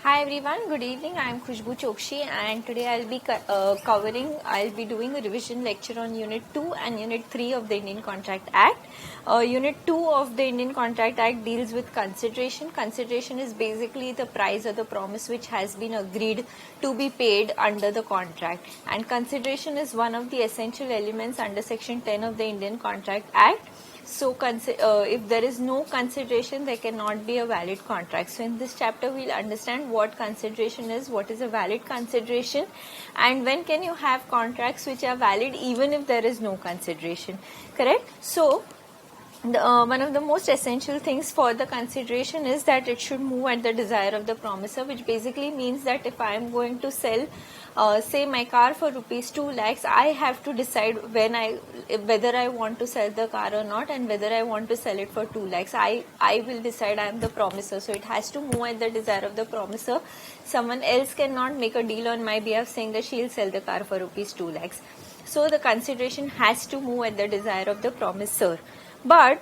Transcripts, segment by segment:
Hi everyone, good evening. I am Khushbu Chokshi and today I'll be doing a revision lecture on Unit 2 and Unit 3 of the Indian Contract Act. Unit 2 of the Indian Contract Act deals with consideration. Consideration is basically the price or the promise which has been agreed to be paid under the contract. And consideration is one of the essential elements under Section 10 of the Indian Contract Act. So, if there is no consideration, there cannot be a valid contract. So, in this chapter, we'll understand what consideration is, what is a valid consideration, and when can you have contracts which are valid even if there is no consideration. Correct? So, one of the most essential things for the consideration is that it should move at the desire of the promisor, which basically means that if I am going to sell say my car for rupees 2 lakhs, I have to decide whether I want to sell the car or not, and whether I want to sell it for 2 lakhs. I will decide. I am the promisor, so it has to move at the desire of the promisor. Someone else cannot make a deal on my behalf saying that she will sell the car for rupees 2 lakhs. So the consideration has to move at the desire of the promisor. But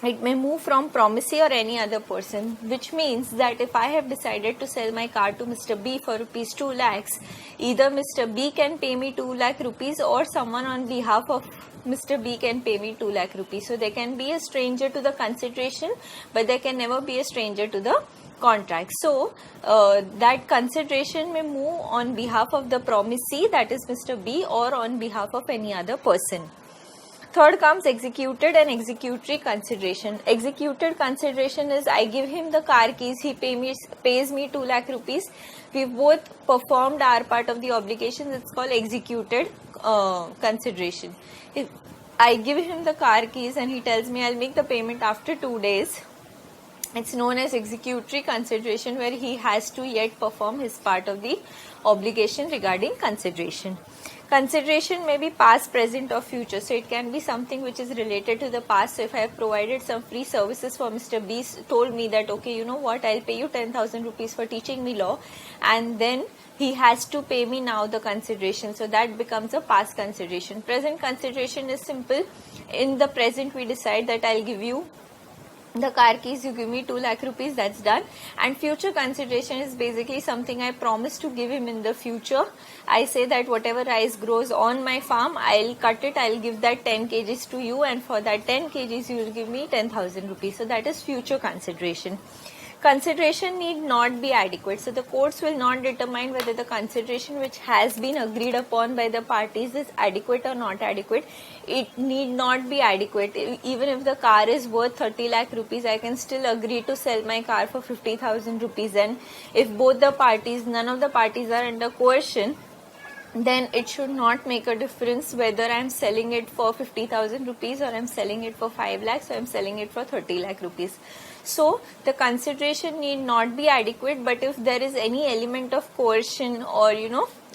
it may move from promisee or any other person, which means that if I have decided to sell my car to Mr. B for rupees 2 lakhs, either Mr. B can pay me 2 lakh rupees or someone on behalf of Mr. B can pay me 2 lakh rupees. So there can be a stranger to the consideration, but there can never be a stranger to the contract. So that consideration may move on behalf of the promisee, that is Mr. B, or on behalf of any other person. Third comes executed and executory consideration. Executed consideration is I give him the car keys, he pays me 2 lakh rupees. We've both performed our part of the obligations. It's called executed consideration. If I give him the car keys and he tells me I'll make the payment after 2 days, it's known as executory consideration, where he has to yet perform his part of the obligation regarding consideration. Consideration may be past, present or future. So it can be something which is related to the past. So if I have provided some free services for Mr. B, told me that, okay, you know what, I'll pay you 10,000 rupees for teaching me law, and then he has to pay me now the consideration. So that becomes a past consideration. Present consideration is simple. In the present, we decide that I'll give you the car keys, you give me 2 lakh rupees, that's done. And future consideration is basically something I promise to give him in the future. I say that whatever rice grows on my farm, I'll cut it, I'll give that 10 kgs to you, and for that 10 kgs you will give me 10,000 rupees. So that is future consideration. Consideration need not be adequate. So the courts will not determine whether the consideration which has been agreed upon by the parties is adequate or not adequate. It need not be adequate. Even if the car is worth 30 lakh rupees, I can still agree to sell my car for 50,000 rupees. And if both the parties, none of the parties are under coercion, then it should not make a difference whether I am selling it for 50,000 rupees or I am selling it for 5 lakhs or I am selling it for 30 lakh rupees. So the consideration need not be adequate, but if there is any element of coercion or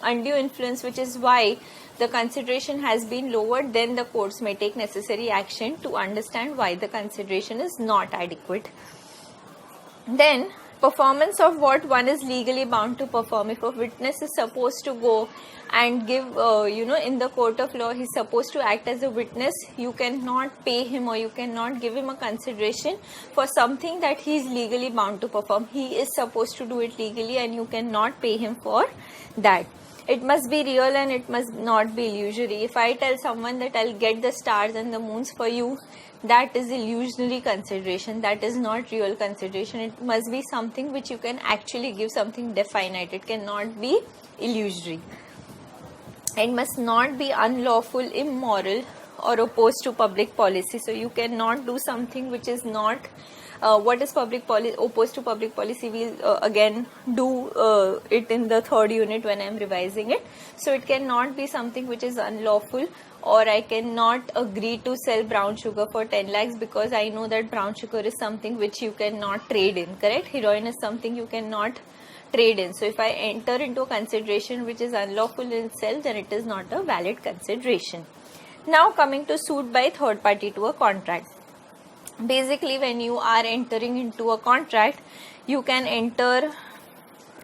undue influence, which is why the consideration has been lowered, then the courts may take necessary action to understand why the consideration is not adequate. Then performance of what one is legally bound to perform. If a witness is supposed to go and give, in the court of law, he's supposed to act as a witness, you cannot pay him or you cannot give him a consideration for something that he is legally bound to perform. He is supposed to do it legally and you cannot pay him for that. It must be real and it must not be illusory. If I tell someone that I'll get the stars and the moons for you, that is illusionary consideration. That is not real consideration. It must be something which you can actually give, something definite. It cannot be illusory. It must not be unlawful, immoral or opposed to public policy. So you cannot do something which is not what is public policy, opposed to public policy. We'll again do it in the third unit when I am revising it. So it cannot be something which is unlawful, or I cannot agree to sell brown sugar for 10 lakhs because I know that brown sugar is something which you cannot trade in, correct? Heroin is something you cannot trade in. So if I enter into a consideration which is unlawful in itself, then it is not a valid consideration. Now coming to suit by third party to a contract. Basically, when you are entering into a contract, you can enter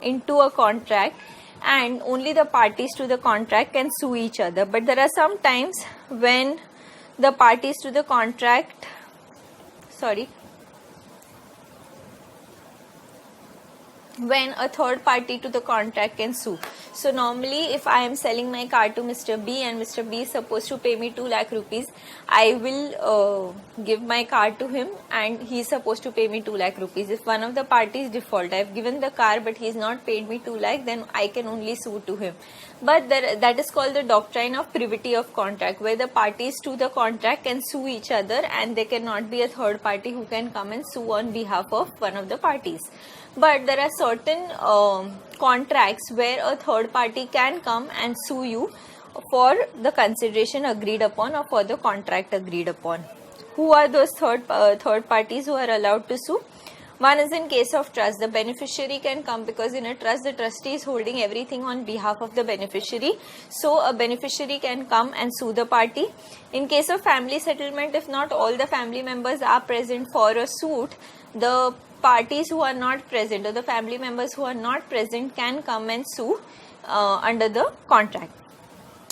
into a contract and only the parties to the contract can sue each other. But there are some times when the parties to the contract, when a third party to the contract can sue. So normally if I am selling my car to Mr. B and Mr. B is supposed to pay me 2 lakh rupees, I will give my car to him and he is supposed to pay me 2 lakh rupees. If one of the parties default, I have given the car but he has not paid me 2 lakh, then I can only sue to him. But that is called the doctrine of privity of contract, where the parties to the contract can sue each other and there cannot be a third party who can come and sue on behalf of one of the parties. But there are certain contracts where a third party can come and sue you for the consideration agreed upon or for the contract agreed upon. Who are those third parties who are allowed to sue? One is in case of trust. The beneficiary can come because in a trust the trustee is holding everything on behalf of the beneficiary. So a beneficiary can come and sue the party. In case of family settlement, if not all the family members are present for a suit, the parties who are not present or the family members who are not present can come and sue under the contract.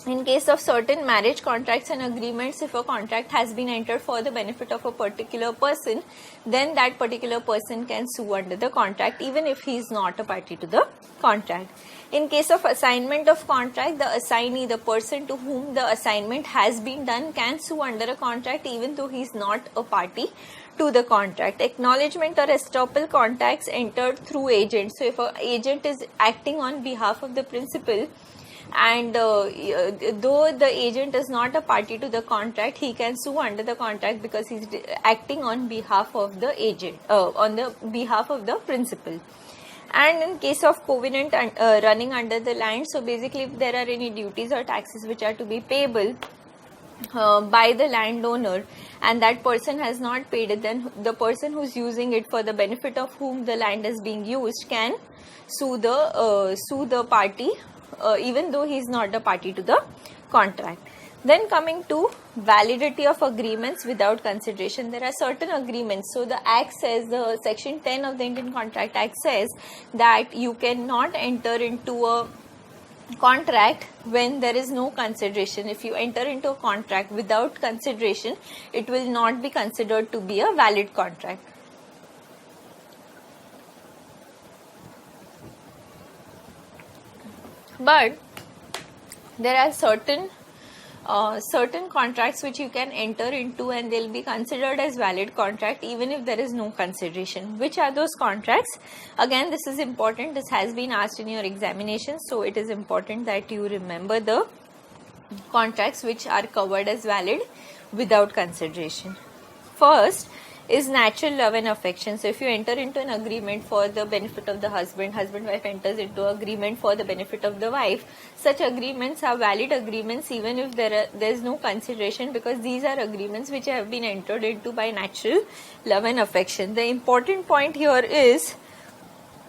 In case of certain marriage contracts and agreements, if a contract has been entered for the benefit of a particular person, then that particular person can sue under the contract even if he is not a party to the contract. In case of assignment of contract, the assignee, the person to whom the assignment has been done, can sue under a contract even though he is not a party to the contract. Acknowledgement or estoppel contracts entered through agent. So if an agent is acting on behalf of the principal and though the agent is not a party to the contract, he can sue under the contract because he is acting on behalf of the agent, on the behalf of the principal. And in case of covenant running under the land, so basically if there are any duties or taxes which are to be payable by the landowner and that person has not paid it, then the person who is using it for the benefit of whom the land is being used can sue the party even though he is not a party to the contract. Then coming to validity of agreements without consideration, there are certain agreements. So the Act says, the section 10 of the Indian Contract Act says that you cannot enter into a contract when there is no consideration. If you enter into a contract without consideration, it will not be considered to be a valid contract. But there are certain contracts which you can enter into and they'll be considered as valid contract even if there is no consideration. Which are those contracts? Again, this is important. This has been asked in your examination, so it is important that you remember the contracts which are covered as valid without consideration. First is natural love and affection. So if you enter into an agreement for the benefit of the husband-wife enters into agreement for the benefit of the wife, such agreements are valid agreements even if there is no consideration, because these are agreements which have been entered into by natural love and affection. The important point here is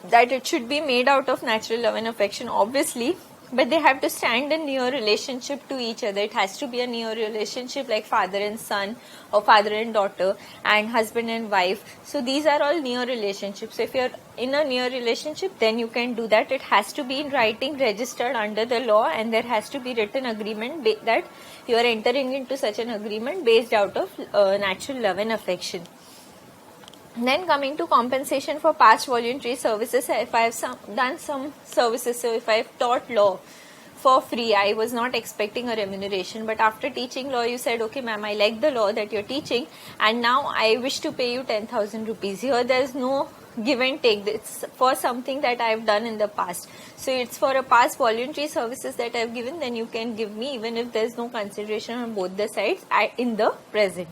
that it should be made out of natural love and affection, obviously, but they have to stand in near relationship to each other. It has to be a near relationship like father and son or father and daughter and husband and wife. So these are all near relationships. So if you are in a near relationship, then you can do that. It has to be in writing, registered under the law, and there has to be written agreement that you are entering into such an agreement based out of natural love and affection. Then coming to compensation for past voluntary services, if I have done some services, so if I have taught law for free, I was not expecting a remuneration, but after teaching law you said, okay ma'am, I like the law that you are teaching and now I wish to pay you 10,000 rupees. Here there is no give and take. It's for something that I have done in the past. So it's for a past voluntary services that I have given, then you can give me even if there is no consideration on both the sides in the present.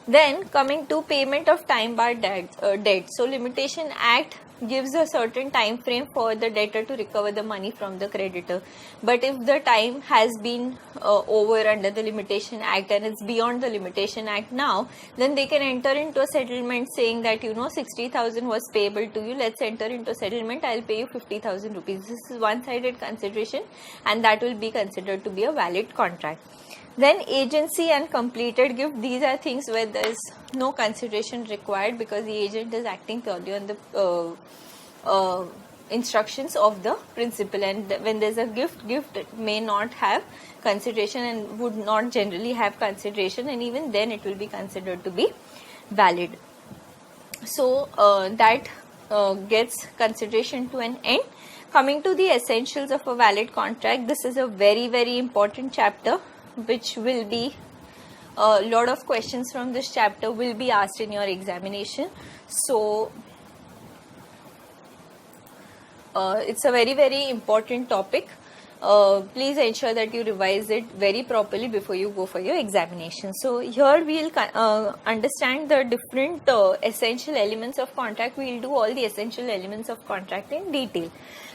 Then coming to payment of time bar debt. So Limitation Act gives a certain time frame for the debtor to recover the money from the creditor. But if the time has been over under the Limitation Act and it's beyond the Limitation Act now, then they can enter into a settlement saying that 60,000 was payable to you, let's enter into a settlement, I'll pay you 50,000 rupees. This is one-sided consideration and that will be considered to be a valid contract. Then agency and completed gift, these are things where there is no consideration required because the agent is acting purely on the instructions of the principal, and when there is a gift may not have consideration and would not generally have consideration, and even then it will be considered to be valid. So that gets consideration to an end. Coming to the essentials of a valid contract, this is a very, very important chapter which will be a lot of questions from this chapter will be asked in your examination. So it's a very, very important topic. Please ensure that you revise it very properly before you go for your examination. So here we will understand the different essential elements of contract. We will do all the essential elements of contract in detail.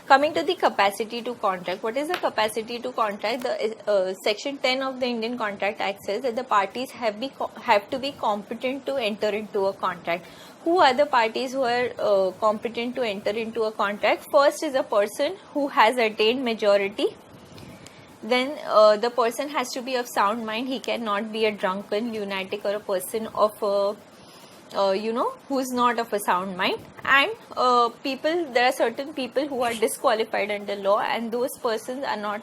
Coming to the capacity to contract. What is the capacity to contract? The section 10 of the Indian Contract Act says that the parties have to be competent to enter into a contract. Who are the parties who are competent to enter into a contract? First is a person who has attained majority. Then the person has to be of sound mind. He cannot be a drunken, lunatic, or a person of who is not of a sound mind. And there are certain people who are disqualified under law, and those persons are not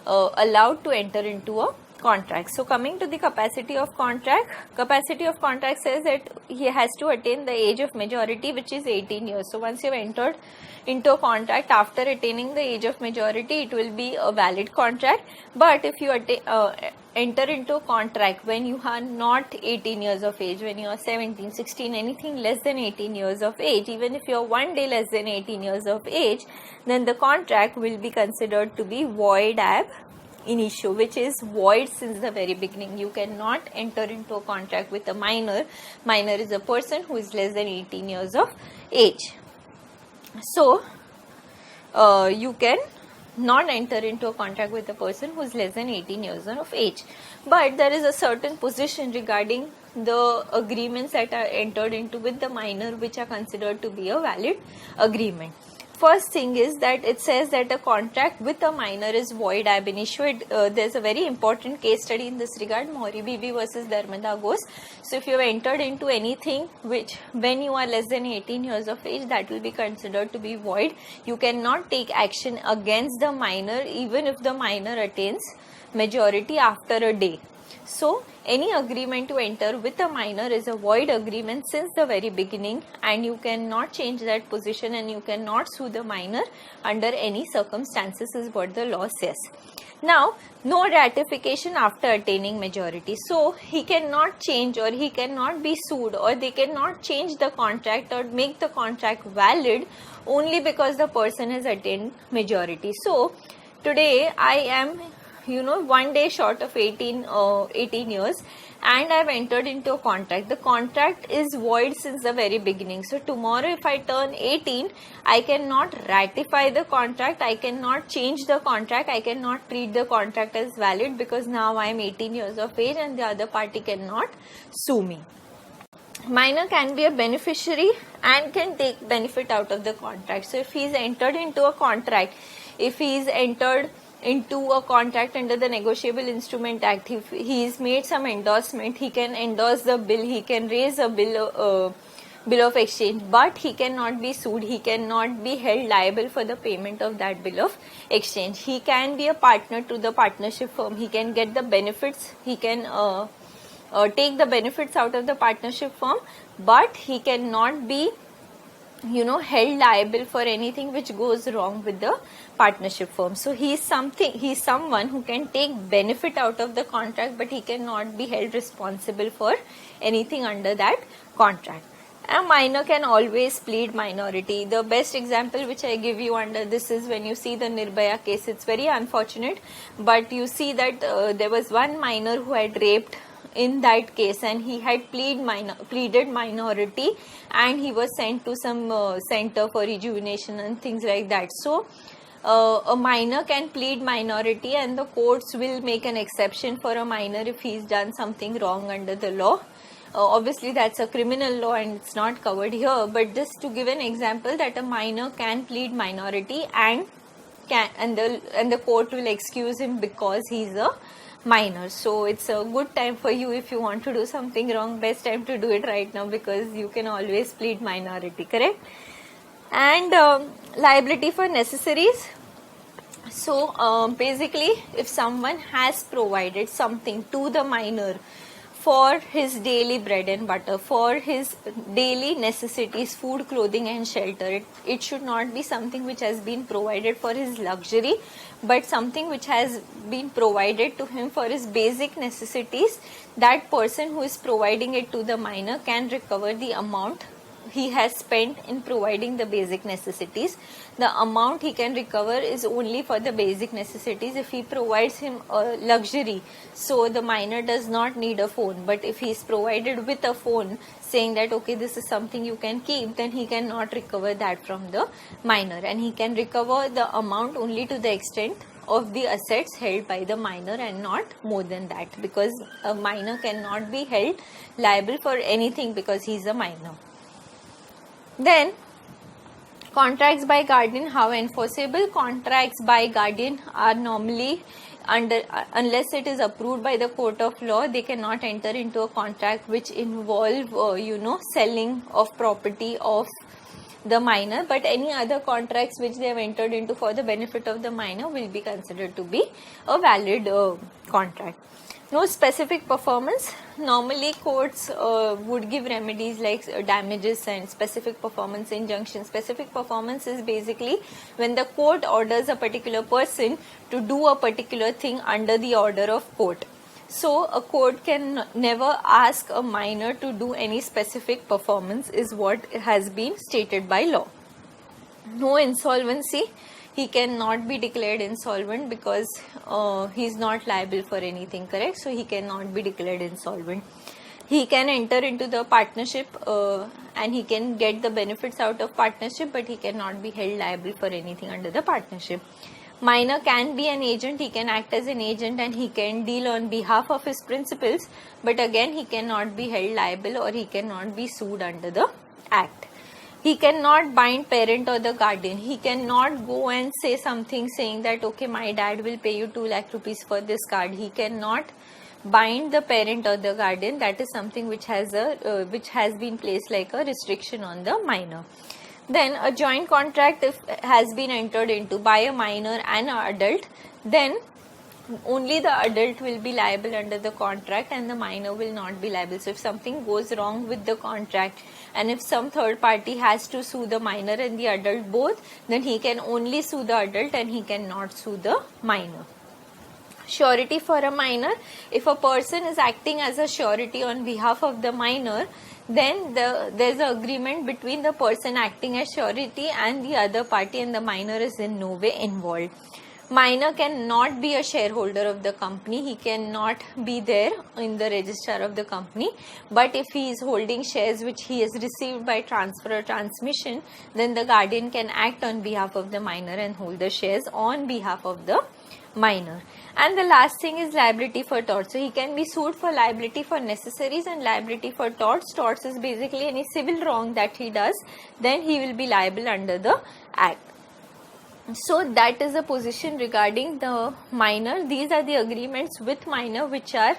allowed to enter into a contract. So coming to the capacity of contract says that he has to attain the age of majority, which is 18 years. So once you have entered into a contract after attaining the age of majority, it will be a valid contract. But if you enter into a contract when you are not 18 years of age, when you are 17, 16, anything less than 18 years of age, even if you are one day less than 18 years of age, then the contract will be considered to be void ab initio, which is void since the very beginning. You cannot enter into a contract with a minor. Minor is a person who is less than 18 years of age. So you can not enter into a contract with a person who is less than 18 years of age. But there is a certain position regarding the agreements that are entered into with the minor, which are considered to be a valid agreement. First thing is that it says that a contract with a minor is void ab initio. There's a very important case study in this regard, Mohri Bibi versus Dharmada Ghose. So if you have entered into anything which when you are less than 18 years of age, that will be considered to be void. You cannot take action against the minor even if the minor attains majority after a day. So any agreement to enter with a minor is a void agreement since the very beginning, and you cannot change that position, and you cannot sue the minor under any circumstances, is what the law says. Now, no ratification after attaining majority. So he cannot change, or he cannot be sued, or they cannot change the contract or make the contract valid only because the person has attained majority. So today I am 1 day short of 18 years, and I have entered into a contract. The contract is void since the very beginning. So tomorrow if I turn 18, I cannot ratify the contract, I cannot change the contract, I cannot treat the contract as valid because now I am 18 years of age and the other party cannot sue me. Minor can be a beneficiary and can take benefit out of the contract. So if he is entered into a contract, if he is entered into a contract under the Negotiable Instrument Act, if he is made some endorsement, he can endorse the bill, he can raise a bill of exchange, but he cannot be sued, he cannot be held liable for the payment of that bill of exchange. He can be a partner to the partnership firm, he can get the benefits, he can take the benefits out of the partnership firm, but he cannot be held liable for anything which goes wrong with the partnership firm. So he is someone who can take benefit out of the contract, but he cannot be held responsible for anything under that contract. A minor can always plead minority. The best example which I give you under this is when you see the Nirbhaya case. It's very unfortunate, but you see that there was one minor who had raped in that case, and he had pleaded minority, and he was sent to some center for rejuvenation and things like that. So a minor can plead minority, and the courts will make an exception for a minor if he's done something wrong under the law. Obviously that's a criminal law and it's not covered here, but just to give an example that a minor can plead minority and the court will excuse him because he's a minor. So it's a good time for you if you want to do something wrong, best time to do it right now, because you can always plead minority, correct? And liability for necessaries. So basically if someone has provided something to the minor for his daily bread and butter, for his daily necessities, food, clothing and shelter. It should not be something which has been provided for his luxury, but something which has been provided to him for his basic necessities. That person who is providing it to the minor can recover the amount he has spent in providing the basic necessities. The amount he can recover is only for the basic necessities. If he provides him a luxury, so the minor does not need a phone, but if he is provided with a phone saying that okay, this is something you can keep, then he cannot recover that from the minor, and he can recover the amount only to the extent of the assets held by the minor and not more than that, because a minor cannot be held liable for anything because he is a minor. Then contracts by guardian, how enforceable? Contracts by guardian are normally unless it is approved by the court of law, they cannot enter into a contract which involve selling of property of the minor, but any other contracts which they have entered into for the benefit of the minor will be considered to be a valid contract. No specific performance. Normally courts would give remedies like damages and specific performance injunction. Specific performance is basically when the court orders a particular person to do a particular thing under the order of court. So a court can never ask a minor to do any specific performance, is what has been stated by law. No insolvency. He cannot be declared insolvent because he is not liable for anything, correct? So he cannot be declared insolvent. He can enter into the partnership and he can get the benefits out of partnership, but he cannot be held liable for anything under the partnership. Minor can be an agent. He can act as an agent and he can deal on behalf of his principals, but again he cannot be held liable or he cannot be sued under the act. He cannot bind parent or the guardian. He cannot go and say something saying that okay, my dad will pay you 2 lakh rupees for this card. He cannot bind the parent or the guardian. That is something which has been placed like a restriction on the minor. Then a joint contract if has been entered into by a minor and an adult, then only the adult will be liable under the contract and the minor will not be liable. So if something goes wrong with the contract and if some third party has to sue the minor and the adult both, then he can only sue the adult and he cannot sue the minor. Surety for a minor. If a person is acting as a surety on behalf of the minor, then there's an agreement between the person acting as surety and the other party, and the minor is in no way involved. Minor cannot be a shareholder of the company. He cannot be there in the register of the company, but if he is holding shares which he has received by transfer or transmission, then the guardian can act on behalf of the minor and hold the shares on behalf of the minor. And the last thing is liability for tort. So he can be sued for liability for necessaries and liability for torts. Torts is basically any civil wrong that he does, then he will be liable under the act. So that is the position regarding the minor. These are the agreements with minor which are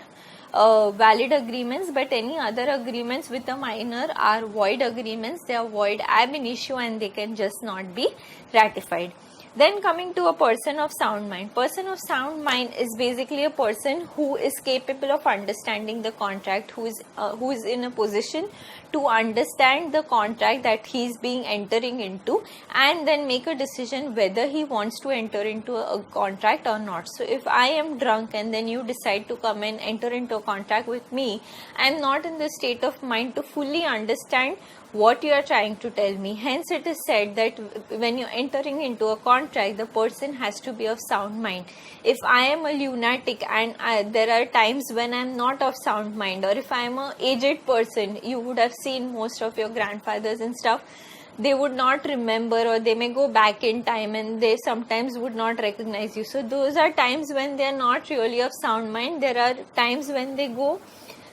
valid agreements, but any other agreements with the minor are void agreements. They are void ab initio and they can just not be ratified. Then coming to a person of sound mind. Person of sound mind is basically a person who is capable of understanding the contract, who is in a position to understand the contract that he is being entering into and then make a decision whether he wants to enter into a contract or not. So if I am drunk and then you decide to come and enter into a contract with me, I am not in the state of mind to fully understand what you are trying to tell me. Hence it is said that when you are entering into a contract, the person has to be of sound mind. If I am a lunatic and there are times when I am not of sound mind, or if I am a aged person, you would have seen most of your grandfathers and stuff, they would not remember, or they may go back in time and they sometimes would not recognize you. So those are times when they are not really of sound mind. There are times when they go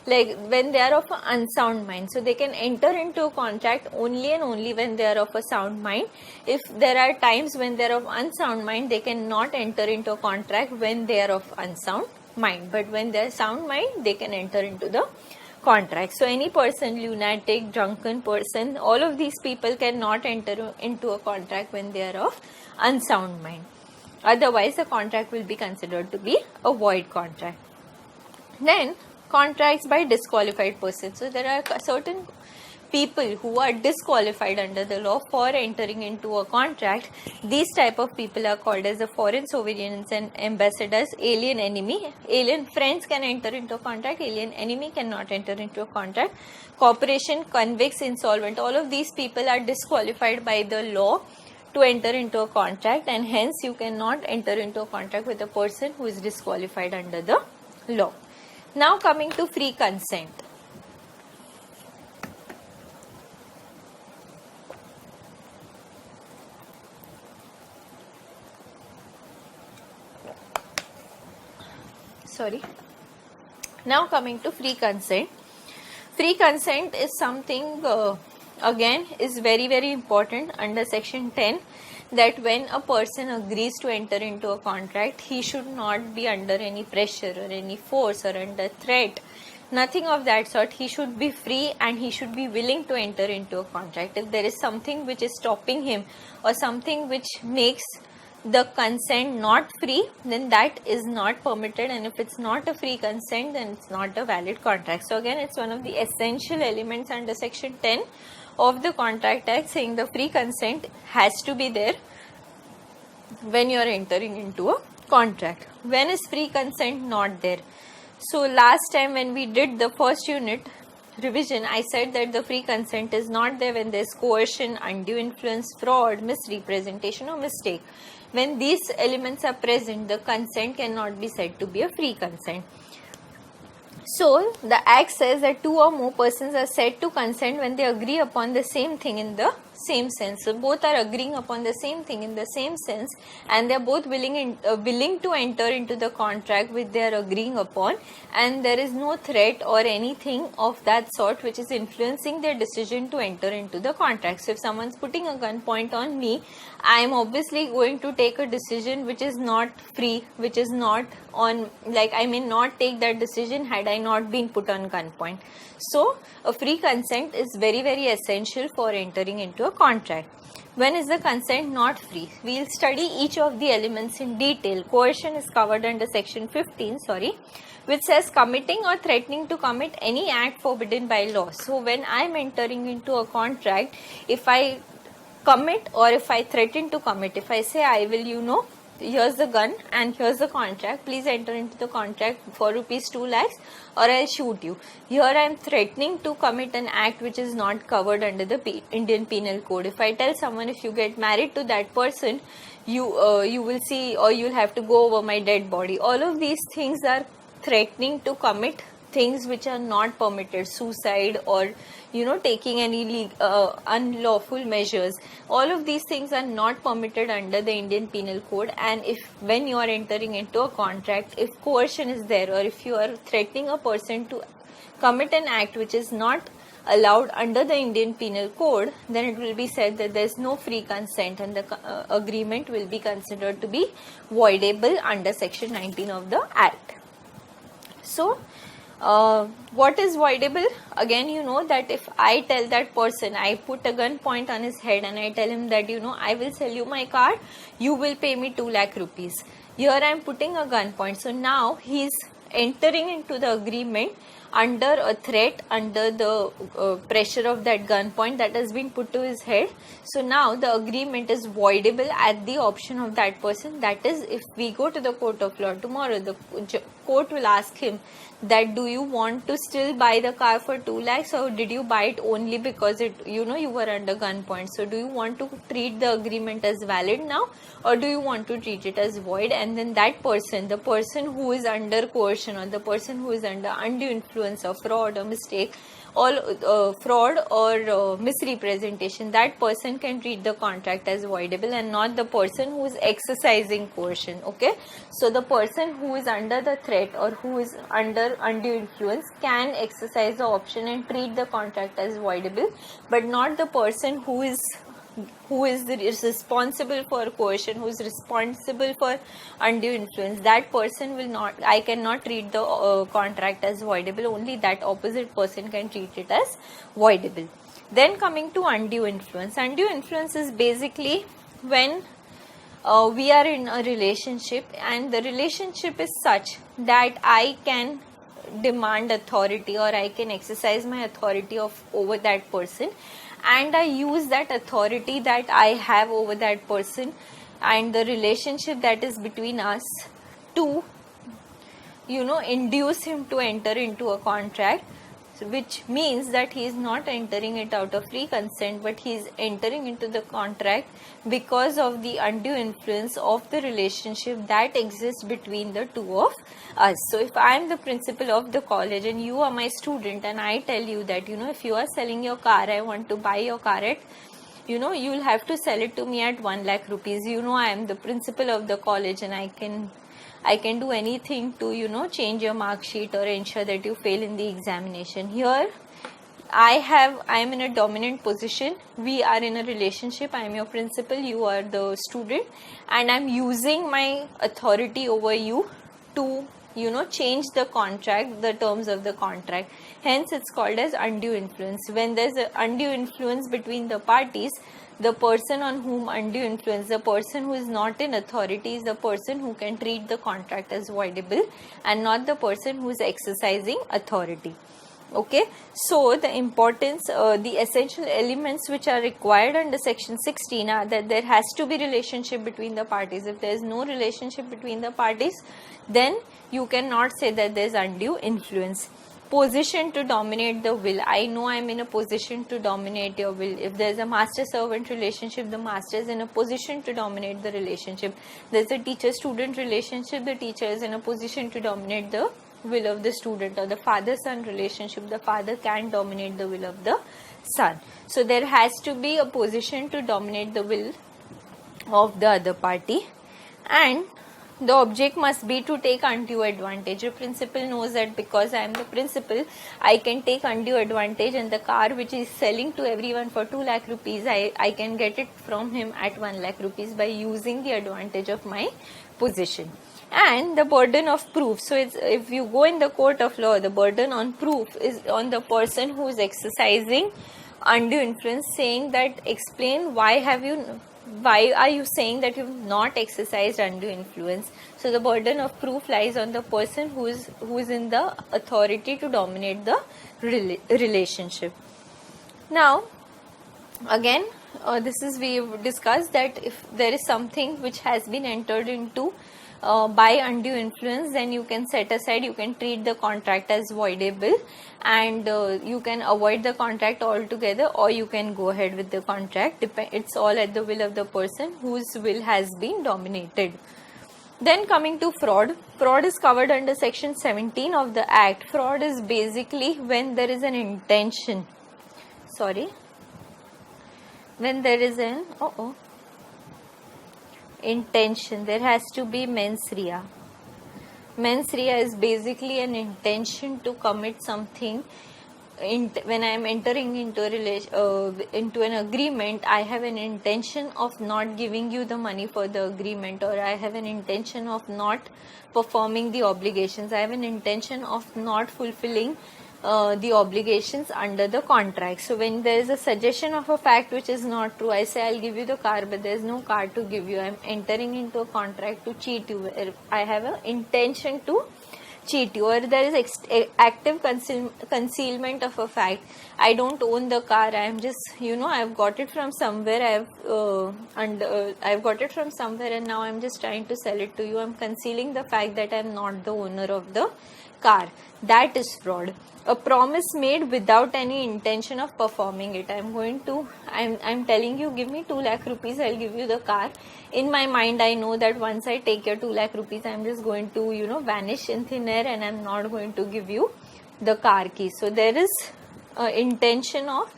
like when they are of an unsound mind. So they can enter into a contract only and only when they are of a sound mind. If there are times when they are of unsound mind, they cannot enter into a contract when they are of unsound mind. But when they are sound mind, they can enter into the contract. So any person, lunatic, drunken person, all of these people cannot enter into a contract when they are of unsound mind. Otherwise, the contract will be considered to be a void contract. Then contracts by disqualified persons. So there are certain people who are disqualified under the law for entering into a contract. These type of people are called as the foreign sovereigns and ambassadors. Alien enemy, alien friends can enter into a contract, alien enemy cannot enter into a contract. Corporation, convicts, insolvent, all of these people are disqualified by the law to enter into a contract, and hence you cannot enter into a contract with a person who is disqualified under the law. Now coming to free consent. Now coming to free consent. Free consent is something again is very important under section 10, that when a person agrees to enter into a contract, he should not be under any pressure or any force or under threat. Nothing of that sort. He should be free and he should be willing to enter into a contract. If there is something which is stopping him or something which makes the consent not free, then that is not permitted, and if it's not a free consent, then it's not a valid contract. So again, it's one of the essential elements under section 10 of the Contract Act, saying the free consent has to be there when you are entering into a contract. When is free consent not there? So last time when we did the first unit revision, I said that the free consent is not there when there is coercion, undue influence, fraud, misrepresentation or mistake. When these elements are present, the consent cannot be said to be a free consent. So the Act says that two or more persons are said to consent when they agree upon the same thing in the same sense. So both are agreeing upon the same thing in the same sense, and they are both willing to enter into the contract which they are agreeing upon, and there is no threat or anything of that sort which is influencing their decision to enter into the contract. So if someone's putting a gunpoint on me, I am obviously going to take a decision which is not free, which is not on, like I may not take that decision had I not been put on gunpoint. So a free consent is very essential for entering into a contract. When is the consent not free? We will study each of the elements in detail. Coercion is covered under section 15, which says committing or threatening to commit any act forbidden by law. So when I am entering into a contract, if I commit or if I threaten to commit, if I say I will, here's the gun and here's the contract, please enter into the contract for rupees 2 lakhs or I'll shoot you. Here I am threatening to commit an act which is not covered under the Indian Penal Code. If I tell someone, if you get married to that person, you will see, or you'll have to go over my dead body. All of these things are threatening to commit things which are not permitted, suicide or taking any unlawful measures. All of these things are not permitted under the Indian Penal Code, and if when you are entering into a contract, if coercion is there or if you are threatening a person to commit an act which is not allowed under the Indian Penal Code, then it will be said that there is no free consent and the agreement will be considered to be voidable under section 19 of the Act. So what is voidable? Again, that if I tell that person, I put a gun point on his head and I tell him that I will sell you my car, you will pay me 2 lakh rupees. Here I am putting a gun point. So now he is entering into the agreement under a threat, under the pressure of that gunpoint that has been put to his head. So now the agreement is voidable at the option of that person. That is, if we go to the court of law tomorrow, the court will ask him that do you want to still buy the car for 2 lakhs or did you buy it only because you were under gunpoint. So do you want to treat the agreement as valid now or do you want to treat it as void? And then that person, the person who is under coercion or the person who is under undue influence of fraud or mistake, all fraud or misrepresentation, that person can treat the contract as voidable and not the person who is exercising coercion. Okay, so the person who is under the threat or who is under undue influence can exercise the option and treat the contract as voidable, but not the person who is responsible for coercion, who is responsible for undue influence. That person will not, I cannot treat the contract as voidable, only that opposite person can treat it as voidable. Then coming to undue influence. Undue influence is basically when we are in a relationship and the relationship is such that I can demand authority, or I can exercise my authority over that person, and I use that authority that I have over that person and the relationship that is between us to induce him to enter into a contract, which means that he is not entering it out of free consent, but he is entering into the contract because of the undue influence of the relationship that exists between the two of us. So if I am the principal of the college and you are my student, and I tell you that if you are selling your car, I want to buy your car at you'll have to sell it to me at 1 lakh rupees. I am the principal of the college, and I can do anything to change your mark sheet or ensure that you fail in the examination. Here I am in a dominant position. We are in a relationship. I am your principal, you are the student, and I am using my authority over you to change the contract, the terms of the contract. Hence it's called as undue influence. When there's an undue influence between the parties, the person on whom undue influence, the person who is not in authority, is the person who can treat the contract as voidable, and not the person who is exercising authority. Okay, so the importance, the essential elements which are required under section 16 are that there has to be relationship between the parties. If there is no relationship between the parties, then you cannot say that there is undue influence. Position to dominate the will. I know I am in a position to dominate your will. If there is a master-servant relationship, the master is in a position to dominate the relationship. There is a teacher-student relationship, the teacher is in a position to dominate the will of the student. Or the father-son relationship, the father can dominate the will of the son. So there has to be a position to dominate the will of the other party, and the object must be to take undue advantage. A principal knows that because I am the principal, I can take undue advantage, and the car which is selling to everyone for 2 lakh rupees, I can get it from him at 1 lakh rupees by using the advantage of my position. And the burden of proof. So if you go in the court of law, the burden on proof is on the person who is exercising undue influence, saying that explain why are you saying that you have not exercised undue influence. So the burden of proof lies on the person who is in the authority to dominate the relationship. Now again, we have discussed that if there is something which has been entered into by undue influence, then you can set aside, you can treat the contract as voidable, and you can avoid the contract altogether, or you can go ahead with the contract. It's all at the will of the person whose will has been dominated. Then coming to fraud. Fraud is covered under section 17 of the Act. Fraud is basically when there is an intention. When there is an intention, there has to be mens rea. Mens rea is basically an intention to commit something. When I am entering into into an agreement, I have an intention of not giving you the money for the agreement, or I have an intention of not performing the obligations. I have an intention of not fulfilling the obligations under the contract. So when there is a suggestion of a fact which is not true, I say I'll give you the car, but there is no car to give you. I'm entering into a contract to cheat you. I have an intention to cheat you, or there is active concealment of a fact. I don't own the car. I am just I've got it from somewhere. I've got it from somewhere, and now I'm just trying to sell it to you. I'm concealing the fact that I'm not the owner of the car. That is fraud. A promise made without any intention of performing it. I'm telling you, give me 2 lakh rupees, I'll give you the car. In my mind, I know that once I take your 2 lakh rupees, I'm just going to vanish in thin air, and I'm not going to give you the car key. So there is intention of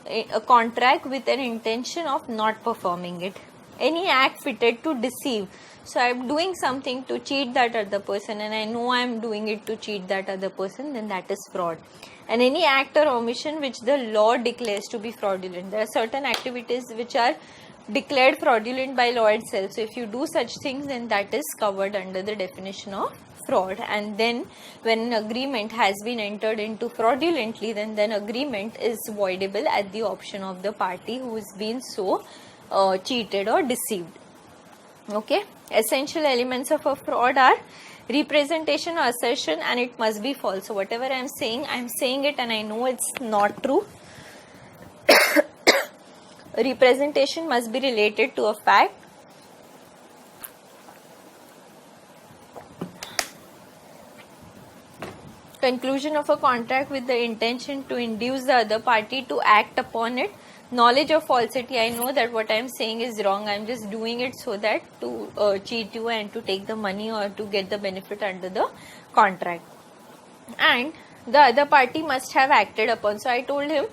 a contract with an intention of not performing it. Any act fitted to deceive. So I'm doing something to cheat that other person, and I know I'm doing it to cheat that other person, then that is fraud. And any act or omission which the law declares to be fraudulent. There are certain activities which are declared fraudulent by law itself. So if you do such things, then that is covered under the definition of fraud. And then when an agreement has been entered into fraudulently, then agreement is voidable at the option of the party who is being so cheated or deceived. Okay, essential elements of a fraud are representation or assertion, and it must be false. So whatever I'm saying it and I know it's not true. Representation must be related to a fact. Conclusion of a contract with the intention to induce the other party to act upon it. Knowledge of falsity. I know that what I'm saying is wrong. I'm just doing it so that to cheat you and to take the money or to get the benefit under the contract. And the other party must have acted upon. So I told him,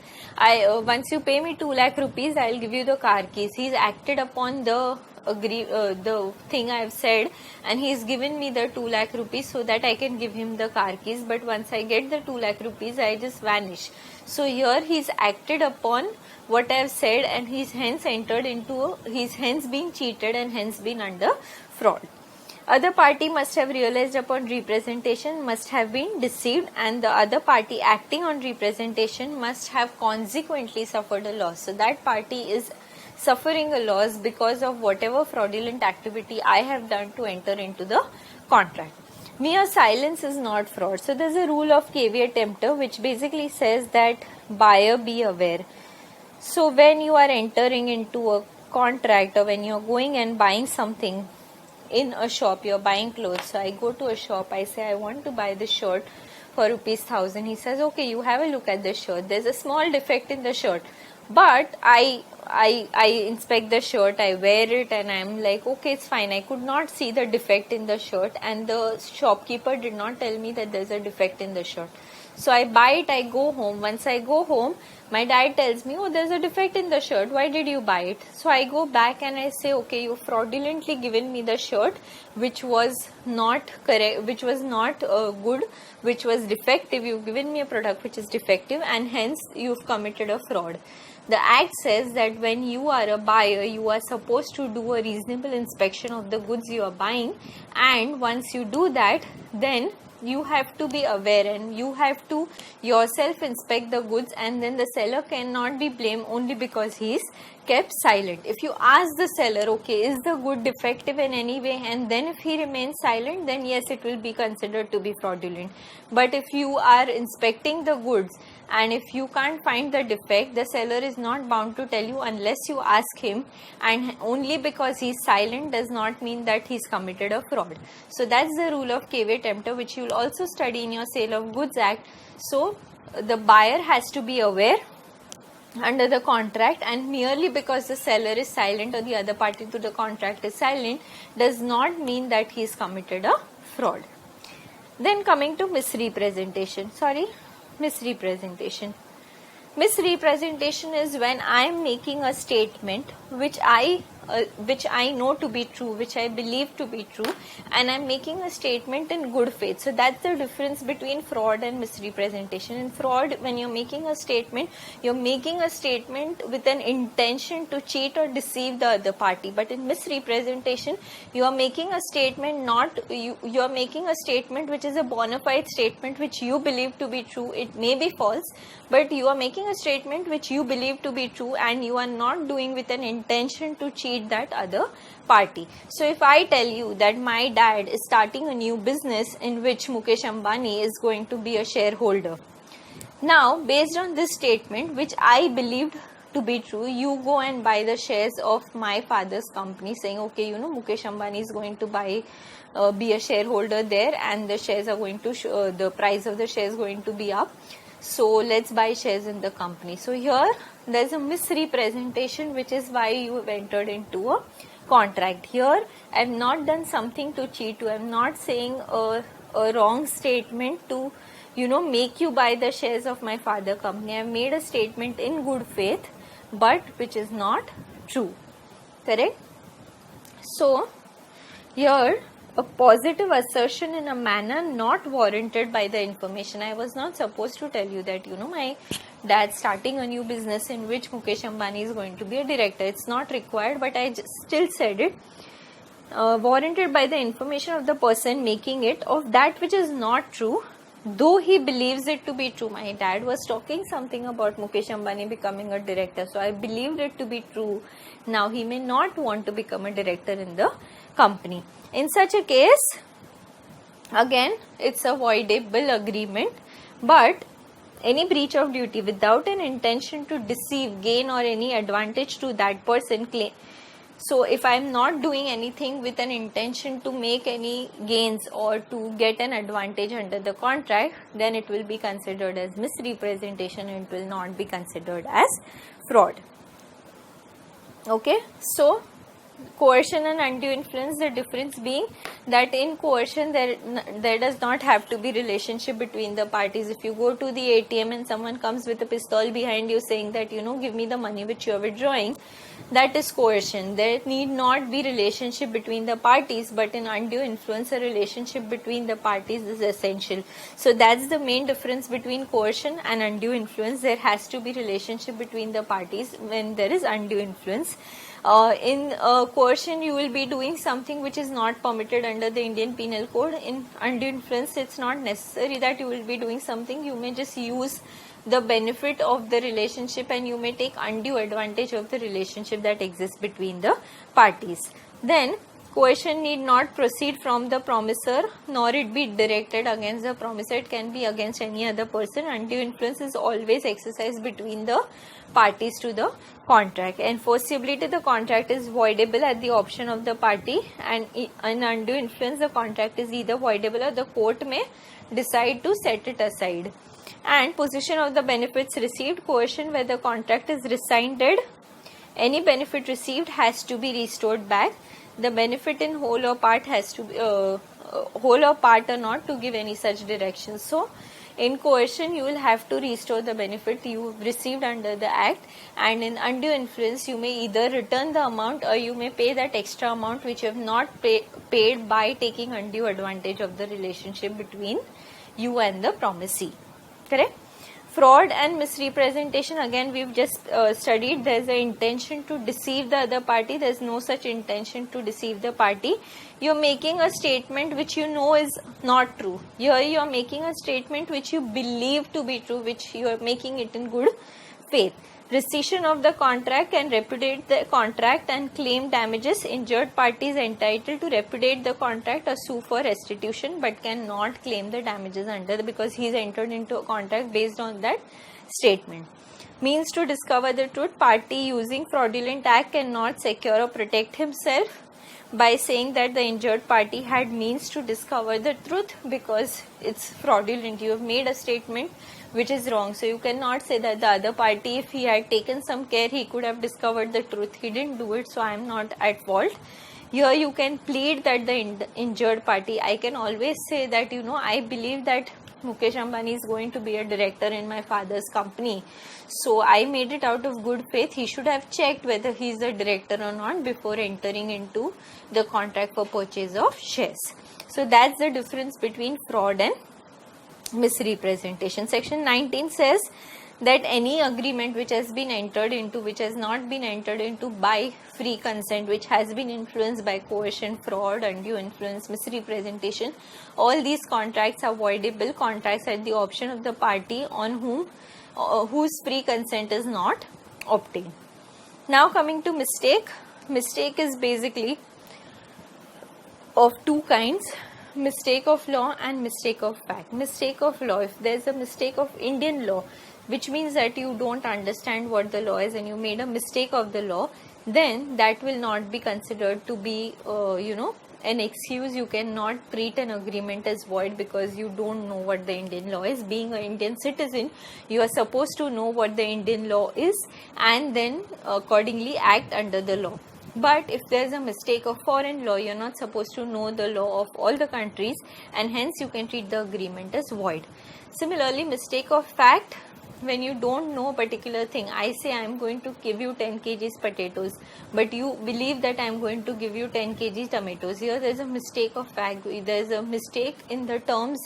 once you pay me 2 lakh rupees, I'll give you the car keys. He's acted upon the the thing I've said, and he's given me the 2 lakh rupees so that I can give him the car keys. But once I get the 2 lakh rupees, I just vanish. So here he's acted upon what I've said, and he's hence being cheated and hence been under fraud. Other party must have realized upon representation, must have been deceived, and the other party acting on representation must have consequently suffered a loss. So that party is suffering a loss because of whatever fraudulent activity I have done to enter into the contract. Mere silence is not fraud. So there's a rule of caveat emptor which basically says that buyer be aware. So when you are entering into a contract, or when you're going and buying something in a shop, you're buying clothes. So I go to a shop, I say I want to buy this shirt for ₹1,000. He says, okay, you have a look at the shirt. There's a small defect in the shirt, but I inspect the shirt, I wear it, and I'm like, okay, it's fine. I could not see the defect in the shirt, and the shopkeeper did not tell me that there's a defect in the shirt. So I buy it, I go home. Once I go home, my dad tells me, oh, there's a defect in the shirt. Why did you buy it? So I go back and I say, okay, you fraudulently given me the shirt which was not correct, which was not good, which was defective. You've given me a product which is defective, and hence you've committed a fraud. The act says that when you are a buyer, you are supposed to do a reasonable inspection of the goods you are buying, and once you do that, then you have to be aware and you have to yourself inspect the goods, and then the seller cannot be blamed only because he is kept silent. If you ask the seller, okay, is the good defective in any way, and then if he remains silent, then yes, it will be considered to be fraudulent. But if you are inspecting the goods and if you can't find the defect, the seller is not bound to tell you unless you ask him, and only because he is silent does not mean that he's committed a fraud. So that's the rule of caveat emptor, which you will also study in your Sale of Goods Act. So the buyer has to be aware under the contract, and merely because the seller is silent or the other party to the contract is silent does not mean that he has committed a fraud. Then coming to misrepresentation. Misrepresentation is when I am making a statement which I know to be true, which I believe to be true, and I'm making a statement in good faith. So that's the difference between fraud and misrepresentation. In fraud, when you're making a statement with an intention to cheat or deceive the other party. But in misrepresentation, you are making a statement you are making a statement which is a bona fide statement which you believe to be true. It may be false, but you are making a statement which you believe to be true, and you are not doing with an intention to cheat that other party. So if I tell you that my dad is starting a new business in which Mukesh Ambani is going to be a shareholder, now based on this statement which I believed to be true, you go and buy the shares of my father's company, saying, okay, Mukesh Ambani is going to be a shareholder there, and the shares are going to the price of the shares is going to be up, so let's buy shares in the company. So here there's a misrepresentation, which is why you have entered into a contract. Here I have not done something to cheat you. I am not saying a wrong statement to make you buy the shares of my father company. I have made a statement in good faith, but which is not true. Correct? So here a positive assertion in a manner not warranted by the information. I was not supposed to tell you that my dad starting a new business in which Mukesh Ambani is going to be a director. It's not required, but I still said it. Warranted by the information of the person making it of that which is not true, though he believes it to be true. My dad was talking something about Mukesh Ambani becoming a director, so I believed it to be true. Now he may not want to become a director in the company. In such a case, again it's a voidable agreement. But any breach of duty without an intention to deceive, gain or any advantage to that person claim. So if I am not doing anything with an intention to make any gains or to get an advantage under the contract, then it will be considered as misrepresentation and it will not be considered as fraud. Okay, so coercion and undue influence, the difference being that in coercion there does not have to be relationship between the parties. If you go to the ATM and someone comes with a pistol behind you saying that, you know, give me the money which you are withdrawing, that is coercion. There need not be relationship between the parties, but in undue influence a relationship between the parties is essential. So that's the main difference between coercion and undue influence. There has to be relationship between the parties when there is undue influence. In coercion you will be doing something which is not permitted under the Indian Penal Code. In undue influence it's not necessary that you will be doing something. You may just use the benefit of the relationship and you may take undue advantage of the relationship that exists between the parties. Then coercion need not proceed from the promisor nor it be directed against the promisor. It can be against any other person. Undue influence is always exercised between the parties to the contract. Enforceability to the contract is voidable at the option of the party, and in undue influence the contract is either voidable or the court may decide to set it aside. And possession of the benefits received, coercion where the contract is rescinded, any benefit received has to be restored back. The benefit in whole or part has to be whole or part or not to give any such directions. So in coercion you will have to restore the benefit you received under the act, and in undue influence you may either return the amount or you may pay that extra amount which you have not paid by taking undue advantage of the relationship between you and the promisee. Correct? Fraud and misrepresentation, again we've just studied. There's an intention to deceive the other party. There's no such intention to deceive the party. You're making a statement which you know is not true. Here you're making a statement which you believe to be true, which you're making it in good faith. Rescission of the contract can repudiate the contract and claim damages. Injured party is entitled to repudiate the contract or sue for restitution, but cannot claim the damages under because he's entered into a contract based on that statement. Means to discover the truth, party using fraudulent act cannot secure or protect himself by saying that the injured party had means to discover the truth because it's fraudulent. You have made a statement which is wrong. So you cannot say that the other party, if he had taken some care, he could have discovered the truth. He didn't do it, so I am not at fault. Here you can plead that the injured party, I can always say that, you know, I believe that Mukesh Ambani is going to be a director in my father's company. So I made it out of good faith. He should have checked whether he is a director or not before entering into the contract for purchase of shares. So that's the difference between fraud and misrepresentation. Section 19 says that any agreement which has been entered into, which has not been entered into by free consent, which has been influenced by coercion, fraud, undue influence, misrepresentation, all these contracts are voidable contracts at the option of the party on whom whose free consent is not obtained. Now coming to mistake. Mistake is basically of two kinds: mistake of law and mistake of fact. Mistake of law, if there is a mistake of Indian law, which means that you don't understand what the law is and you made a mistake of the law, then that will not be considered to be an excuse. You cannot treat an agreement as void because you don't know what the Indian law is. Being an Indian citizen, you are supposed to know what the Indian law is and then accordingly act under the law. But if there is a mistake of foreign law, you are not supposed to know the law of all the countries, and hence you can treat the agreement as void. Similarly, mistake of fact, when you don't know a particular thing. I say I am going to give you 10 kgs potatoes, but you believe that I am going to give you 10 kg tomatoes. Here there is a mistake of fact. There is a mistake in the terms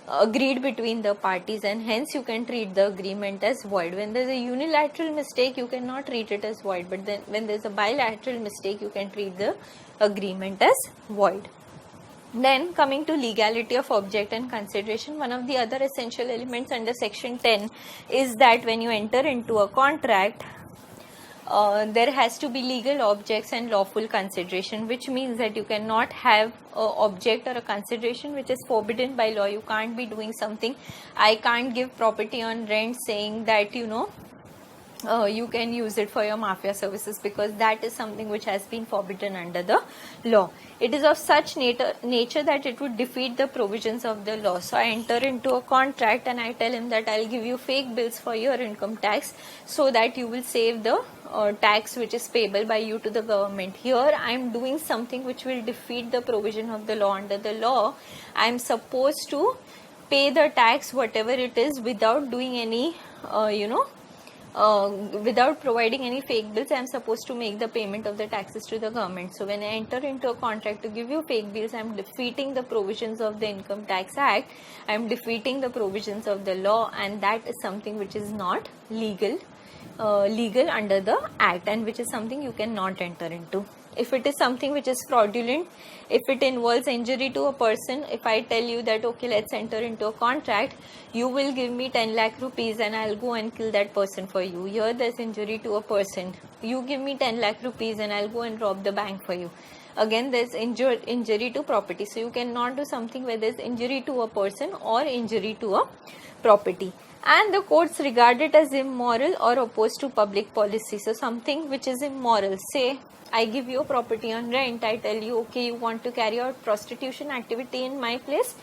agreed between the parties, and hence you can treat the agreement as void. When there is a unilateral mistake, you cannot treat it as void, but then when there is a bilateral mistake, you can treat the agreement as void. Then coming to legality of object and consideration, one of the other essential elements under section 10 is that when you enter into a contract, there has to be legal objects and lawful consideration, which means that you cannot have a object or a consideration which is forbidden by law. You can't be doing something. I can't give property on rent saying that, you can use it for your mafia services, because that is something which has been forbidden under the law. It is of such nature that it would defeat the provisions of the law. So I enter into a contract and I tell him that I'll give you fake bills for your income tax so that you will save the tax which is payable by you to the government. Here I am doing something which will defeat the provision of the law. Under the law, I am supposed to pay the tax whatever it is without doing any without providing any fake bills. I am supposed to make the payment of the taxes to the government. So when I enter into a contract to give you fake bills, I am defeating the provisions of the Income Tax Act. I am defeating the provisions of the law, and that is something which is not legal under the act, and which is something you cannot enter into. If it is something which is fraudulent, if it involves injury to a person, if I tell you that okay, let's enter into a contract, you will give me 10 lakh rupees and I'll go and kill that person for you. Here there's injury to a person. You give me 10 lakh rupees and I'll go and rob the bank for you. Again, there's injury to property. So you cannot do something where there's injury to a person or injury to a property. And the courts regard it as immoral or opposed to public policy. So something which is immoral, say I give you a property on rent, I tell you okay, you want to carry out prostitution activity in my place,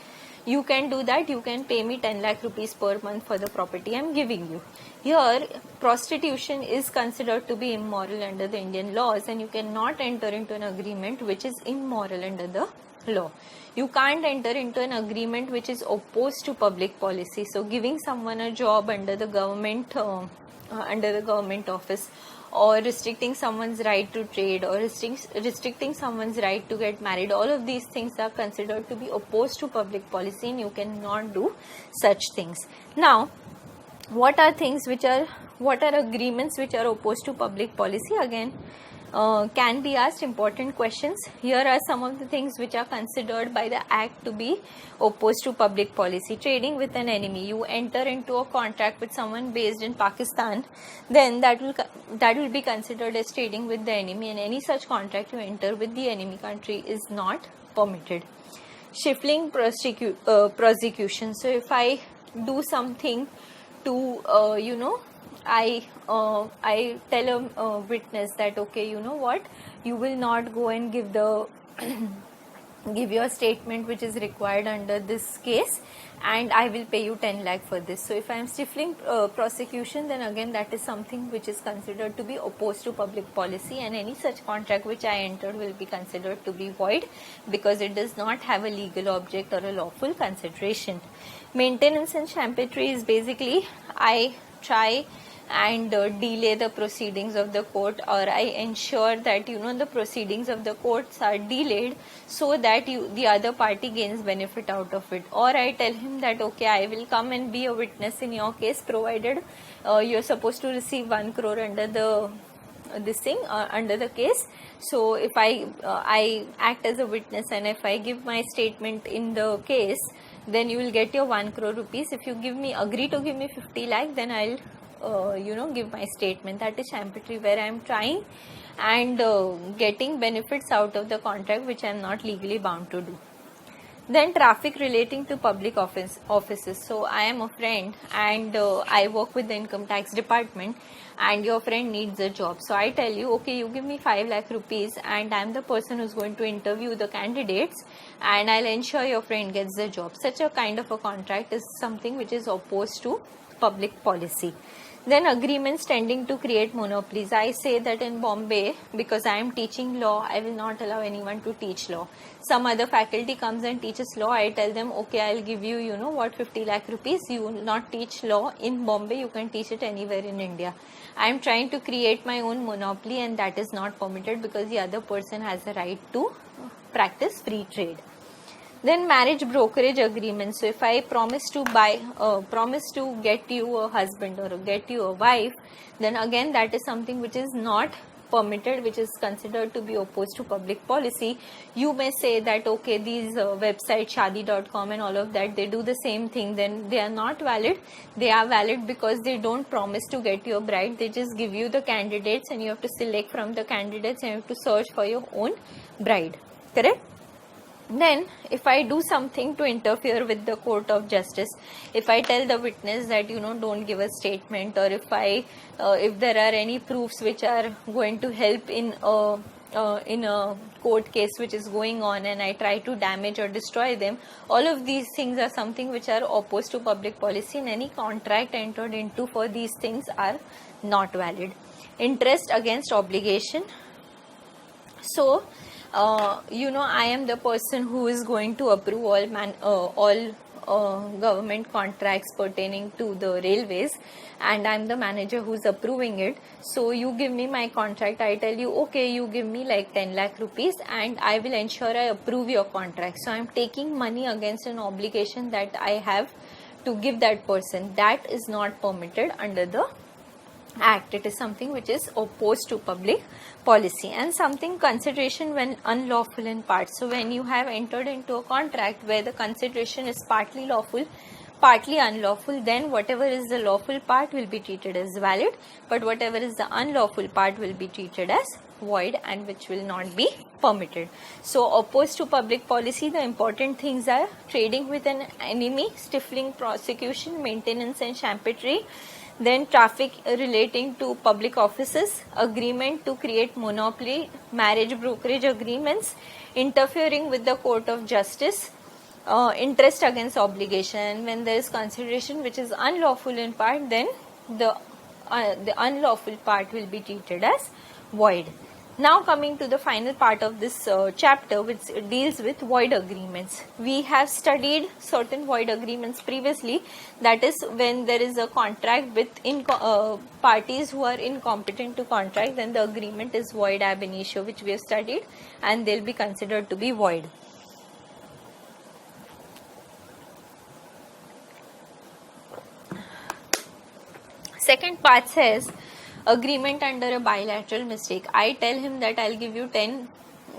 you can do that, you can pay me 10 lakh rupees per month for the property I am giving you. Here prostitution is considered to be immoral under the Indian laws, and you cannot enter into an agreement which is immoral under the law. You can't enter into an agreement which is opposed to public policy. So giving someone a job under the government office, or restricting someone's right to trade, or restricting someone's right to get married, all of these things are considered to be opposed to public policy, and you cannot do such things. Now, what are agreements which are opposed to public policy? Again, can be asked important questions. Here are some of the things which are considered by the Act to be opposed to public policy. Trading with an enemy. You enter into a contract with someone based in Pakistan, then that will be considered as trading with the enemy, and any such contract you enter with the enemy country is not permitted. Stifling prosecution. So if I do something to I tell a witness that okay, you know what, you will not go and give your statement which is required under this case, and I will pay you 10 lakh for this. So if I am stifling prosecution, then again that is something which is considered to be opposed to public policy, and any such contract which I entered will be considered to be void because it does not have a legal object or a lawful consideration. Maintenance and champerty is basically I try and delay the proceedings of the court, or I ensure that the proceedings of the courts are delayed so that the other party gains benefit out of it. Or I tell him that okay, I will come and be a witness in your case, provided you're supposed to receive 1 crore under the under the case. So if I act as a witness, and if I give my statement in the case, then you will get your 1 crore rupees. If you agree to give me 50 lakh, then I'll give my statement. That is champerty, where I am trying and getting benefits out of the contract which I am not legally bound to do. Then traffic relating to public offices. So I am a friend and I work with the income tax department, and your friend needs a job. So I tell you, okay, you give me 5 lakh rupees and I am the person who is going to interview the candidates, and I'll ensure your friend gets the job. Such a kind of a contract is something which is opposed to public policy. Then agreements tending to create monopolies. I say that in Bombay, because I am teaching law, I will not allow anyone to teach law. Some other faculty comes and teaches law. I tell them, okay, I'll give you, 50 lakh rupees. You will not teach law in Bombay. You can teach it anywhere in India. I am trying to create my own monopoly, and that is not permitted because the other person has a right to practice free trade. Then marriage brokerage agreement. So if I promise to get you a husband or get you a wife, then again that is something which is not permitted, which is considered to be opposed to public policy. You may say that okay, these websites Shaadi.com and all of that, they do the same thing, then they are not valid. They are valid because they don't promise to get your bride. They just give you the candidates and you have to select from the candidates and you have to search for your own bride. Correct? Then if I do something to interfere with the court of justice, if I tell the witness that don't give a statement, or if there are any proofs which are going to help in a court case which is going on, and I try to damage or destroy them, all of these things are something which are opposed to public policy, and any contract entered into for these things are not valid. Interest against obligation. So I am the person who is going to approve all government contracts pertaining to the railways, and I'm the manager who's approving it. So you give me my contract, I tell you okay, you give me like 10 lakh rupees and I will ensure I approve your contract. So I'm taking money against an obligation that I have to give that person. That is not permitted under the Act. It is something which is opposed to public policy. And something, consideration when unlawful in part. So when you have entered into a contract where the consideration is partly lawful, partly unlawful, then whatever is the lawful part will be treated as valid, but whatever is the unlawful part will be treated as void and which will not be permitted. So opposed to public policy, the important things are trading with an enemy, stifling prosecution, maintenance and champerty, then traffic relating to public offices, agreement to create monopoly, marriage brokerage agreements, interfering with the court of justice, interest against obligation. When there is consideration which is unlawful in part, then the unlawful part will be treated as void. Now coming to the final part of this chapter, which deals with void agreements. We have studied certain void agreements previously, that is when there is a contract with parties who are incompetent to contract, then the agreement is void ab initio, which we have studied, and they will be considered to be void. Second part says agreement under a bilateral mistake. I tell him that I'll give you 10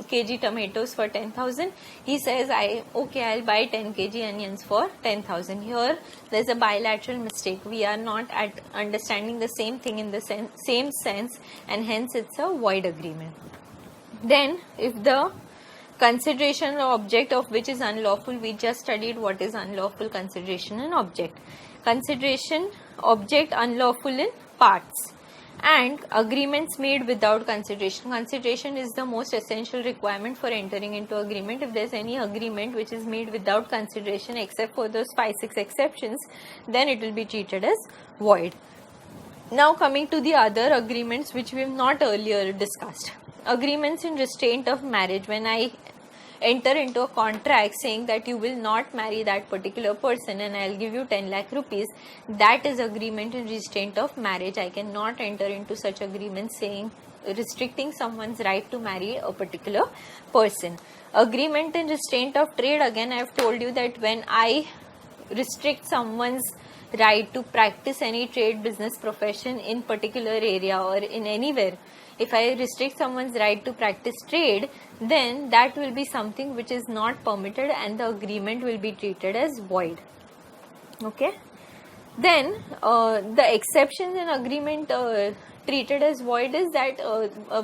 kg tomatoes for 10,000. He says I'll buy 10 kg onions for 10,000. Here there's a bilateral mistake. We are not understanding the same thing in the same sense, and hence it's a void agreement. Then if the consideration or object of which is unlawful, we just studied what is unlawful, consideration and object. Consideration, object unlawful in parts. And agreements made without consideration. Consideration is the most essential requirement for entering into agreement. If there is any agreement which is made without consideration except for those 5-6 exceptions, then it will be treated as void. Now coming to the other agreements which we have not earlier discussed. Agreements in restraint of marriage. When I enter into a contract saying that you will not marry that particular person and I'll give you 10 lakh rupees, that is agreement in restraint of marriage. I cannot enter into such agreements saying, restricting someone's right to marry a particular person. Agreement in restraint of trade, again I have told you that when I restrict someone's right to practice any trade, business, profession in particular area or in anywhere, if I restrict someone's right to practice trade, then that will be something which is not permitted and the agreement will be treated as void. Okay. Then the exceptions in agreement treated as void is that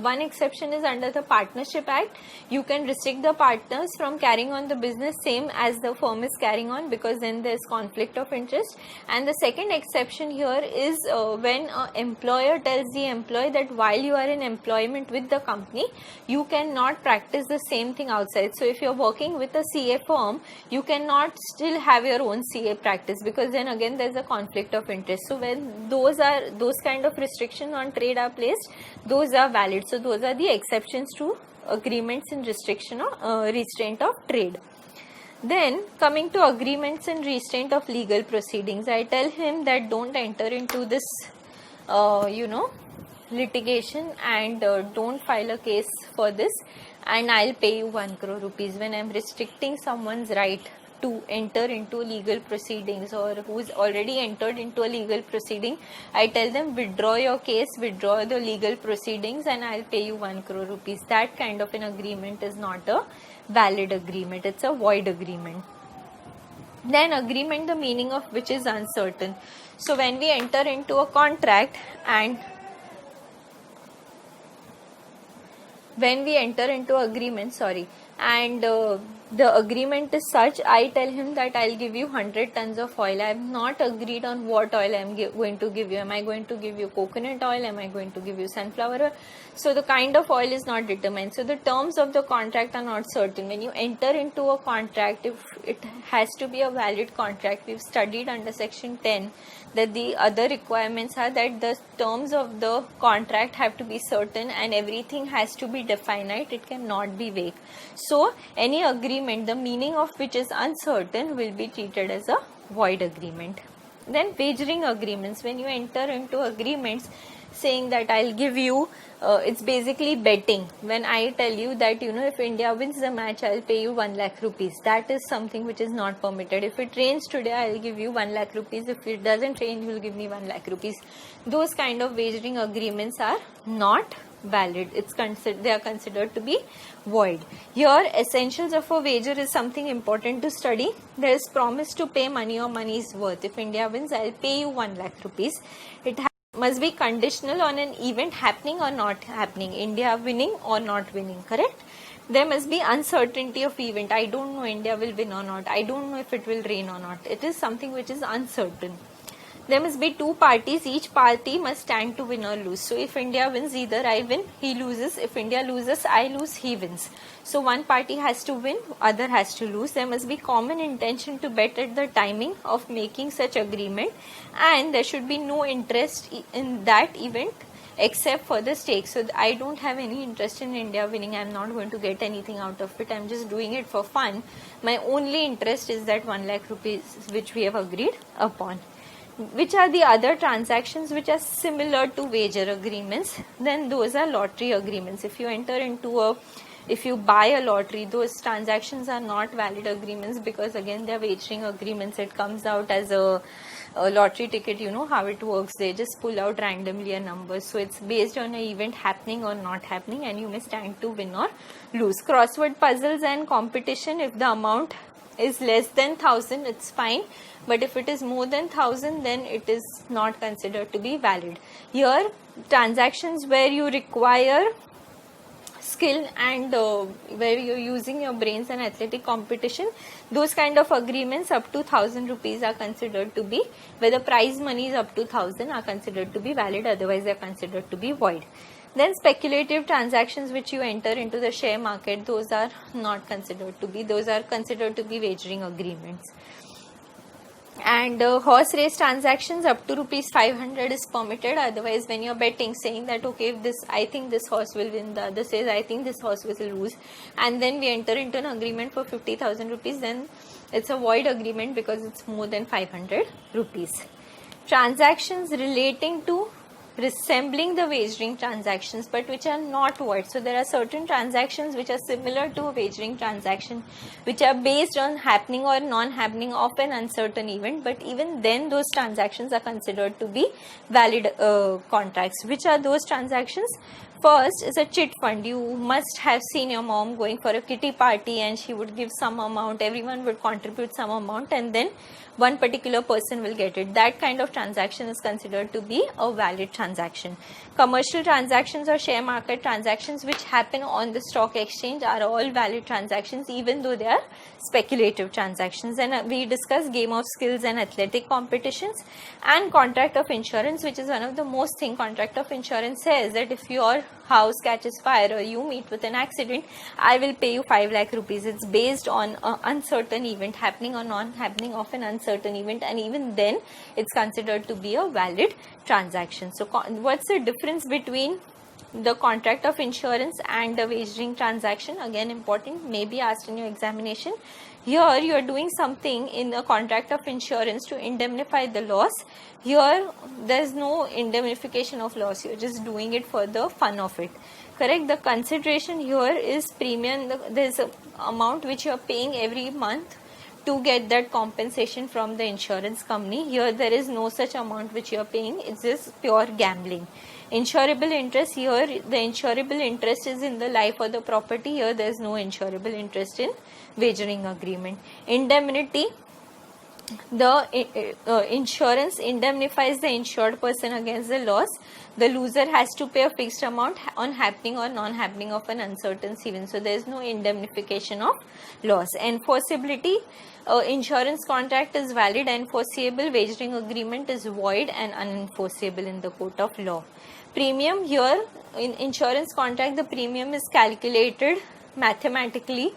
one exception is under the Partnership Act. You can restrict the partners from carrying on the business same as the firm is carrying on, because then there is conflict of interest. And the second exception here is when an employer tells the employee that while you are in employment with the company, you cannot practice the same thing outside. So if you are working with a CA firm, you cannot still have your own CA practice, because then again there is a conflict of interest. So when those kind of restrictions on trade are placed, those are valid. So those are the exceptions to agreements in restriction or restraint of trade. Then coming to agreements in restraint of legal proceedings, I tell him that don't enter into this litigation and don't file a case for this, and I'll pay you 1 crore rupees. When I'm restricting someone's right to enter into legal proceedings or who's already entered into a legal proceeding, I tell them withdraw your case, withdraw the legal proceedings and I'll pay you 1 crore rupees. That kind of an agreement is not a valid agreement, it's a void agreement. Then agreement, the meaning of which is uncertain. So when we enter into a contract and when we enter into agreement, and the agreement is such, I tell him that I'll give you 100 tons of oil. I have not agreed on what oil I'm going to give you. Am I going to give you coconut oil? Am I going to give you sunflower oil? So the kind of oil is not determined. So the terms of the contract are not certain. When you enter into a contract, if it has to be a valid contract, we've studied under section 10 that the other requirements are that the terms of the contract have to be certain and everything has to be definite. It cannot be vague. So any agreement, the meaning of which is uncertain, will be treated as a void agreement. Then wagering agreements. When you enter into agreements saying that I'll give you, it's basically betting. When I tell you that, if India wins the match, I'll pay you 1 lakh rupees. That is something which is not permitted. If it rains today, I'll give you 1 lakh rupees. If it doesn't rain, you'll give me 1 lakh rupees. Those kind of wagering agreements are not valid. They are considered to be void. Here, essentials of a wager is something important to study. There is promise to pay money or money is worth. If India wins, I'll pay you 1 lakh rupees. It must be conditional on an event happening or not happening. India winning or not winning, correct? There must be uncertainty of event. I don't know India will win or not. I don't know if it will rain or not. It is something which is uncertain. There must be 2 parties. Each party must stand to win or lose. So if India wins, either I win, he loses. If India loses, I lose, he wins. So one party has to win, other has to lose. There must be common intention to bet at the timing of making such agreement, and there should be no interest in that event except for the stake. So I don't have any interest in India winning. I'm not going to get anything out of it. I'm just doing it for fun. My only interest is that 1 lakh rupees which we have agreed upon. Which are the other transactions which are similar to wager agreements? Then those are lottery agreements. If you buy a lottery, those transactions are not valid agreements because again they are wagering agreements. It comes out as a lottery ticket. You know how it works. They just pull out randomly a number. So it's based on an event happening or not happening, and you may stand to win or lose. Crossword puzzles and competition, if the amount is less than 1000, it's fine. But if it is more than 1000, then it is not considered to be valid. Here, transactions where you require skill and where you're using your brains and athletic competition, those kind of agreements up to 1000 rupees are considered to be, where the prize money is up to 1000 are considered to be valid, otherwise they are considered to be void. Then speculative transactions which you enter into the share market, those are not considered to be, those are considered to be wagering agreements. And horse race transactions up to rupees 500 is permitted. Otherwise, when you're betting, saying that okay, if I think this horse will win, the other says I think this horse will lose, and then we enter into an agreement for 50,000 rupees, then it's a void agreement because it's more than 500 rupees. Transactions relating to resembling the wagering transactions but which are not void. So there are certain transactions which are similar to a wagering transaction, which are based on happening or non-happening of an uncertain event, but even then those transactions are considered to be valid contracts. Which are those transactions? First is a chit fund. You must have seen your mom going for a kitty party and she would give some amount, everyone would contribute some amount, and then one particular person will get it. That kind of transaction is considered to be a valid transaction. Commercial transactions or share market transactions which happen on the stock exchange are all valid transactions, even though they are speculative transactions. And we discussed game of skills and athletic competitions. And contract of insurance, which is one of the most thing. Contract of insurance says that if your house catches fire or you meet with an accident, I will pay you 5 lakh rupees. It's based on an uncertain event happening or non-happening of an uncertain event, and even then it's considered to be a valid transaction. So what's the difference between the contract of insurance and the wagering transaction? Again, important, may be asked in your examination. Here you are doing something in a contract of insurance to indemnify the loss. Here there is no indemnification of loss, you are just doing it for the fun of it. Correct? The consideration here is premium. There is an amount which you are paying every month to get that compensation from the insurance company. Here there is no such amount which you are paying, it's just pure gambling. Insurable interest, here the insurable interest is in the life or the property. Here there is no insurable interest in wagering agreement. Indemnity, the insurance indemnifies the insured person against the loss. The loser has to pay a fixed amount on happening or non-happening of an uncertain event. So there is no indemnification of loss. Enforceability, insurance contract is valid and enforceable, wagering agreement is void and unenforceable in the court of law. Premium, here in insurance contract the premium is calculated mathematically,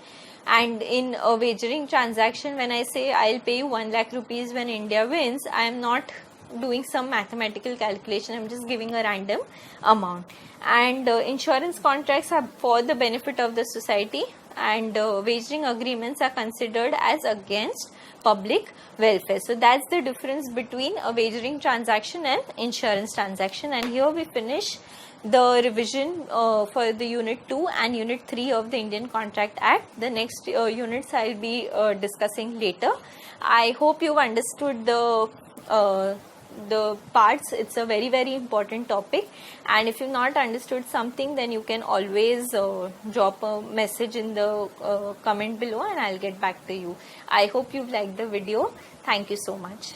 and in a wagering transaction, when I say I'll pay you 1 lakh rupees when India wins, I am not doing some mathematical calculation, I'm just giving a random amount. And insurance contracts are for the benefit of the society, and wagering agreements are considered as against public welfare. So that's the difference between a wagering transaction and insurance transaction. And here we finish the revision for the Unit 2 and Unit 3 of the Indian Contract Act. The next units I will be discussing later. I hope you've understood the parts. It's a very, very important topic, and if you've not understood something, then you can always drop a message in the comment below and I'll get back to you. I hope you've liked the video. Thank you so much.